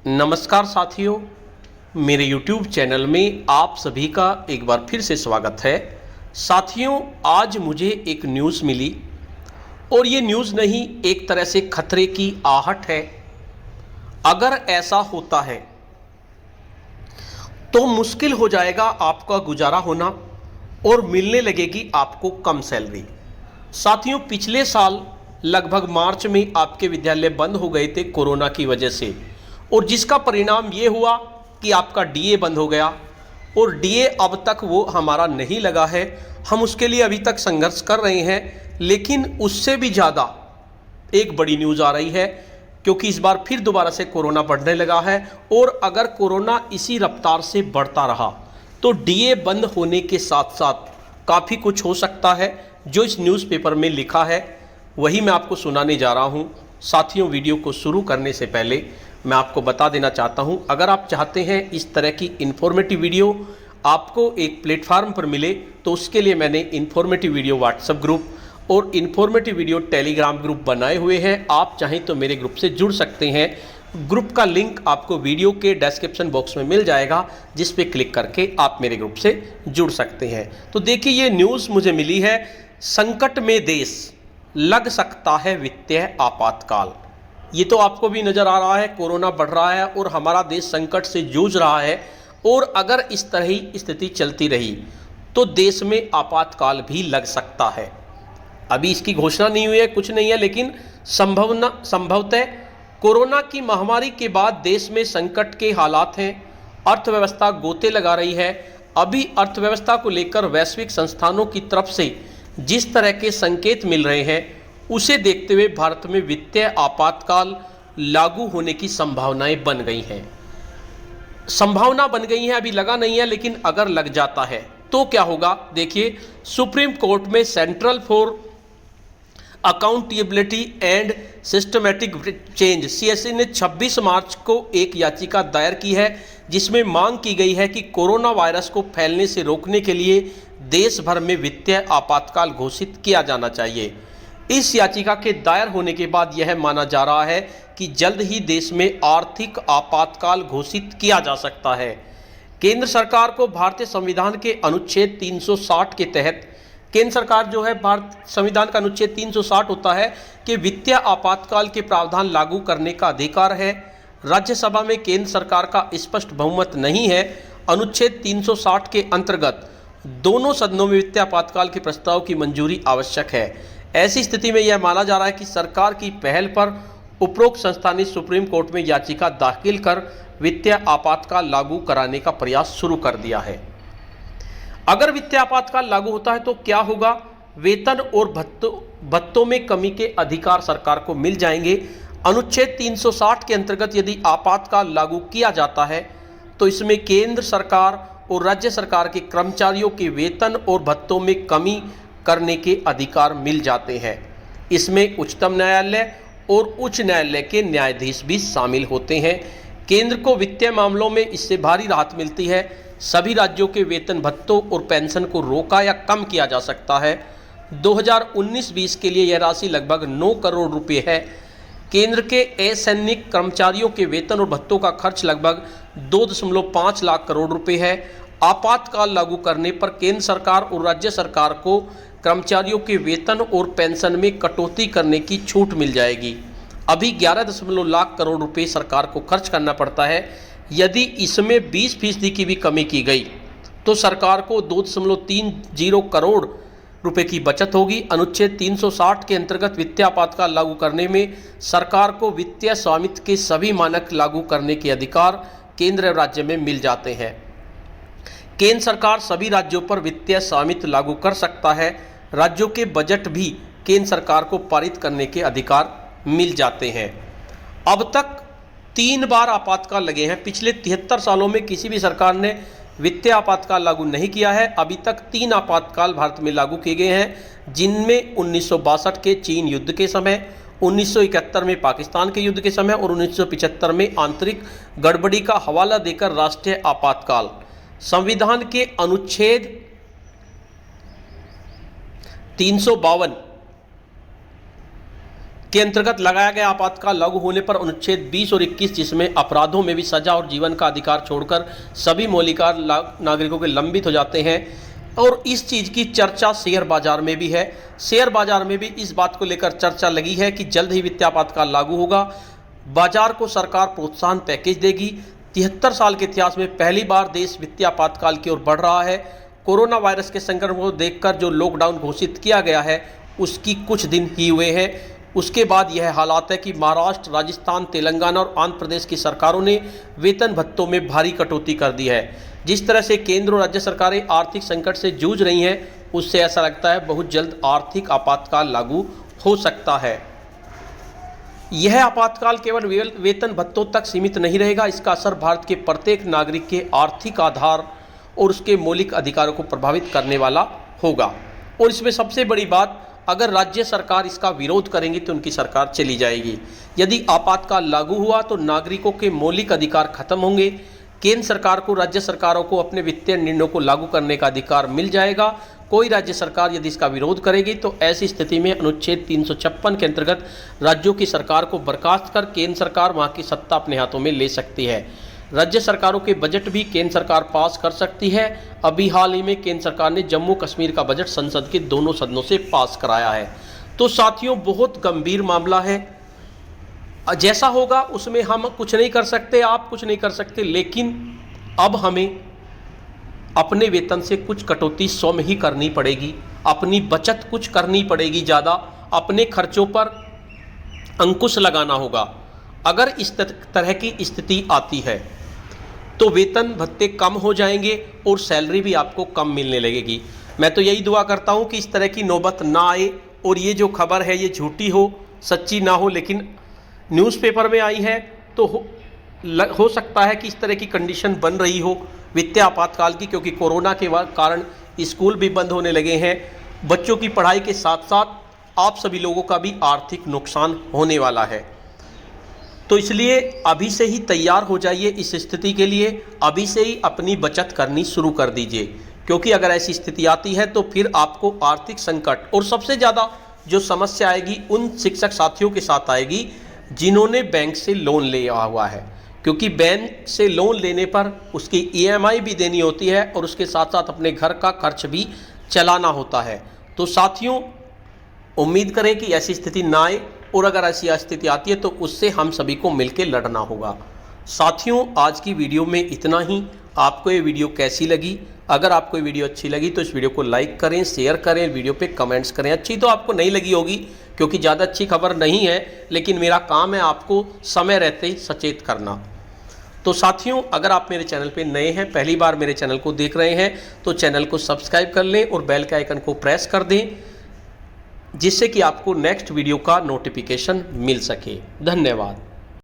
नमस्कार साथियों, मेरे YouTube चैनल में आप सभी का एक बार फिर से स्वागत है। साथियों, आज मुझे एक न्यूज़ मिली और ये न्यूज़ नहीं, एक तरह से खतरे की आहट है। अगर ऐसा होता है तो मुश्किल हो जाएगा आपका गुजारा होना और मिलने लगेगी आपको कम सैलरी। साथियों, पिछले साल लगभग मार्च में आपके विद्यालय बंद हो गए थे कोरोना की वजह से, और जिसका परिणाम ये हुआ कि आपका डीए बंद हो गया और डीए अब तक वो हमारा नहीं लगा है। हम उसके लिए अभी तक संघर्ष कर रहे हैं, लेकिन उससे भी ज़्यादा एक बड़ी न्यूज़ आ रही है, क्योंकि इस बार फिर दोबारा से कोरोना बढ़ने लगा है। और अगर कोरोना इसी रफ्तार से बढ़ता रहा तो डीए बंद होने के साथ साथ काफ़ी कुछ हो सकता है। जो इस न्यूज़पेपर में लिखा है वही मैं आपको सुनाने जा रहा हूँ। साथियों, वीडियो को शुरू करने से पहले मैं आपको बता देना चाहता हूं, अगर आप चाहते हैं इस तरह की इन्फॉर्मेटिव वीडियो आपको एक प्लेटफार्म पर मिले, तो उसके लिए मैंने इन्फॉर्मेटिव वीडियो व्हाट्सएप ग्रुप और इन्फॉर्मेटिव वीडियो टेलीग्राम ग्रुप बनाए हुए हैं। आप चाहें तो मेरे ग्रुप से जुड़ सकते हैं। ग्रुप का लिंक आपको वीडियो के डिस्क्रिप्शन बॉक्स में मिल जाएगा, जिस पे क्लिक करके आप मेरे ग्रुप से जुड़ सकते हैं। तो देखिए, ये न्यूज़ मुझे मिली है, संकट में देश, लग सकता है वित्तीय आपातकाल। ये तो आपको भी नज़र आ रहा है, कोरोना बढ़ रहा है और हमारा देश संकट से जूझ रहा है। और अगर इस तरह ही स्थिति चलती रही तो देश में आपातकाल भी लग सकता है। अभी इसकी घोषणा नहीं हुई है, कुछ नहीं है, लेकिन संभवतः कोरोना की महामारी के बाद देश में संकट के हालात हैं। अर्थव्यवस्था गोते लगा रही है। अभी अर्थव्यवस्था को लेकर वैश्विक संस्थानों की तरफ से जिस तरह के संकेत मिल रहे हैं, उसे देखते हुए भारत में वित्तीय आपातकाल लागू होने की संभावनाएं बन गई हैं। संभावना बन गई है, अभी लगा नहीं है, लेकिन अगर लग जाता है तो क्या होगा। देखिए, सुप्रीम कोर्ट में central for accountability and systematic change CSC ने 26 मार्च को एक याचिका दायर की है, जिसमें मांग की गई है कि कोरोना वायरस को फैलने से रोकने के लिए देश भर में वित्तीय आपातकाल घोषित किया जाना चाहिए। इस याचिका के दायर होने के बाद यह माना जा रहा है कि जल्द ही देश में आर्थिक आपातकाल घोषित किया जा सकता है। केंद्र सरकार को भारतीय संविधान के अनुच्छेद 360 के तहत, केंद्र सरकार जो है, भारत संविधान का अनुच्छेद 360 होता है कि वित्तीय आपातकाल के प्रावधान लागू करने का अधिकार है। राज्यसभा में केंद्र सरकार का स्पष्ट बहुमत नहीं है। अनुच्छेद 360 के अंतर्गत दोनों सदनों में वित्तीय आपातकाल के प्रस्ताव की मंजूरी आवश्यक है। ऐसी स्थिति में यह माना जा रहा है कि सरकार की पहल पर उपरोक्त संस्था ने सुप्रीम कोर्ट में याचिका दाखिल कर वित्तीय आपातकाल लागू कराने का प्रयास शुरू कर दिया है। अगर वित्तीय आपातकाल लागू होता है तो क्या होगा। वेतन और भत्तों में कमी के अधिकार सरकार को मिल जाएंगे। अनुच्छेद 360 के अंतर्गत यदि आपातकाल लागू किया जाता है तो इसमें केंद्र सरकार और राज्य सरकार के कर्मचारियों के वेतन और भत्तों में कमी करने के अधिकार मिल जाते हैं। इसमें उच्चतम न्यायालय और उच्च न्यायालय के न्यायाधीश भी शामिल होते हैं। केंद्र को वित्तीय मामलों में इससे भारी राहत मिलती है। सभी राज्यों के वेतन भत्तों और पेंशन को रोका या कम किया जा सकता है। 2019-20 के लिए यह राशि लगभग 9 करोड़ रुपए है। केंद्र के असैनिक कर्मचारियों के वेतन और भत्तों का खर्च लगभग 2.5 लाख करोड़ रुपए है। आपातकाल लागू करने पर केंद्र सरकार और राज्य सरकार को कर्मचारियों के वेतन और पेंशन में कटौती करने की छूट मिल जाएगी। अभी 11 लाख करोड़ रुपए सरकार को खर्च करना पड़ता है। यदि इसमें 20% की भी कमी की गई तो सरकार को 2.30 करोड़ रुपए की बचत होगी। अनुच्छेद 360 के अंतर्गत वित्तीय आपातकाल लागू करने में सरकार को वित्तीय स्वामित्व के सभी मानक लागू करने के अधिकार केंद्र और राज्य में मिल जाते हैं। केंद्र सरकार सभी राज्यों पर वित्तीय स्वामित्व लागू कर सकता है। राज्यों के बजट भी केंद्र सरकार को पारित करने के अधिकार मिल जाते हैं। अब तक 3 बार आपातकाल लगे हैं। पिछले 73 सालों में किसी भी सरकार ने वित्तीय आपातकाल लागू नहीं किया है। अभी तक 3 आपातकाल भारत में लागू किए गए हैं, जिनमें 1962 के चीन युद्ध के समय, 1971 में पाकिस्तान के युद्ध के समय और 1975 में आंतरिक गड़बड़ी का हवाला देकर राष्ट्रीय आपातकाल। संविधान के अनुच्छेद 352 के अंतर्गत लगाया गया आपातकाल लागू होने पर अनुच्छेद 20 और 21, जिसमें अपराधों में भी सजा और जीवन का अधिकार छोड़कर सभी मौलिक नागरिकों के लंबित हो जाते हैं। और इस चीज़ की चर्चा शेयर बाजार में भी है। शेयर बाजार में भी इस बात को लेकर चर्चा लगी है कि जल्द ही वित्तीय आपातकाल लागू होगा, बाजार को सरकार प्रोत्साहन पैकेज देगी। 73 साल के इतिहास में पहली बार देश वित्तीय आपातकाल की ओर बढ़ रहा है। कोरोना वायरस के संक्रमण को देखकर जो लॉकडाउन घोषित किया गया है उसकी कुछ दिन ही हुए हैं, उसके बाद यह हालात है कि महाराष्ट्र, राजस्थान, तेलंगाना और आंध्र प्रदेश की सरकारों ने वेतन भत्तों में भारी कटौती कर दी है। जिस तरह से केंद्र और राज्य सरकारें आर्थिक संकट से जूझ रही हैं, उससे ऐसा लगता है बहुत जल्द आर्थिक आपातकाल लागू हो सकता है। यह आपातकाल केवल वेतन भत्तों तक सीमित नहीं रहेगा, इसका असर भारत के प्रत्येक नागरिक के आर्थिक आधार और उसके मौलिक अधिकारों को प्रभावित करने वाला होगा। और इसमें सबसे बड़ी बात, अगर राज्य सरकार इसका विरोध करेंगी तो उनकी सरकार चली जाएगी। यदि आपातकाल लागू हुआ तो नागरिकों के मौलिक अधिकार खत्म होंगे। केंद्र सरकार को राज्य सरकारों को अपने वित्तीय निर्णयों को लागू करने का अधिकार मिल जाएगा। कोई राज्य सरकार यदि इसका विरोध करेगी तो ऐसी स्थिति में अनुच्छेद 356 के अंतर्गत राज्यों की सरकार को बर्खास्त कर केंद्र सरकार वहां की सत्ता अपने हाथों में ले सकती है। राज्य सरकारों के बजट भी केंद्र सरकार पास कर सकती है। अभी हाल ही में केंद्र सरकार ने जम्मू कश्मीर का बजट संसद के दोनों सदनों से पास कराया है। तो साथियों, बहुत गंभीर मामला है। जैसा होगा उसमें हम कुछ नहीं कर सकते, आप कुछ नहीं कर सकते, लेकिन अब हमें अपने वेतन से कुछ कटौती स्वयं ही करनी पड़ेगी। अपनी बचत कुछ करनी पड़ेगी, ज़्यादा अपने खर्चों पर अंकुश लगाना होगा। अगर इस तरह की स्थिति आती है तो वेतन भत्ते कम हो जाएंगे और सैलरी भी आपको कम मिलने लगेगी। मैं तो यही दुआ करता हूं कि इस तरह की नौबत ना आए और ये जो खबर है ये झूठी हो, सच्ची ना हो, लेकिन न्यूज़पेपर में आई है तो हो सकता है कि इस तरह की कंडीशन बन रही हो वित्तीय आपातकाल की, क्योंकि कोरोना के कारण स्कूल भी बंद होने लगे हैं। बच्चों की पढ़ाई के साथ साथ आप सभी लोगों का भी आर्थिक नुकसान होने वाला है। तो इसलिए अभी से ही तैयार हो जाइए इस स्थिति के लिए, अभी से ही अपनी बचत करनी शुरू कर दीजिए, क्योंकि अगर ऐसी स्थिति आती है तो फिर आपको आर्थिक संकट और सबसे ज़्यादा जो समस्या आएगी उन शिक्षक साथियों के साथ आएगी जिन्होंने बैंक से लोन लिया हुआ है, क्योंकि बैंक से लोन लेने पर उसकी EMI भी देनी होती है और उसके साथ साथ अपने घर का खर्च भी चलाना होता है। तो साथियों, उम्मीद करें कि ऐसी स्थिति ना आए, और अगर ऐसी स्थिति आती है तो उससे हम सभी को मिलकर लड़ना होगा। साथियों, आज की वीडियो में इतना ही। आपको ये वीडियो कैसी लगी? अगर आपको ये वीडियो अच्छी लगी तो इस वीडियो को लाइक करें, शेयर करें, वीडियो पे कमेंट्स करें। अच्छी तो आपको नहीं लगी होगी क्योंकि ज़्यादा अच्छी खबर नहीं है, लेकिन मेरा काम है आपको समय रहते ही सचेत करना। तो साथियों, अगर आप मेरे चैनल पे नए हैं, पहली बार मेरे चैनल को देख रहे हैं, तो चैनल को सब्सक्राइब कर लें और बेल के आइकन को प्रेस कर दें, जिससे कि आपको नेक्स्ट वीडियो का नोटिफिकेशन मिल सके। धन्यवाद।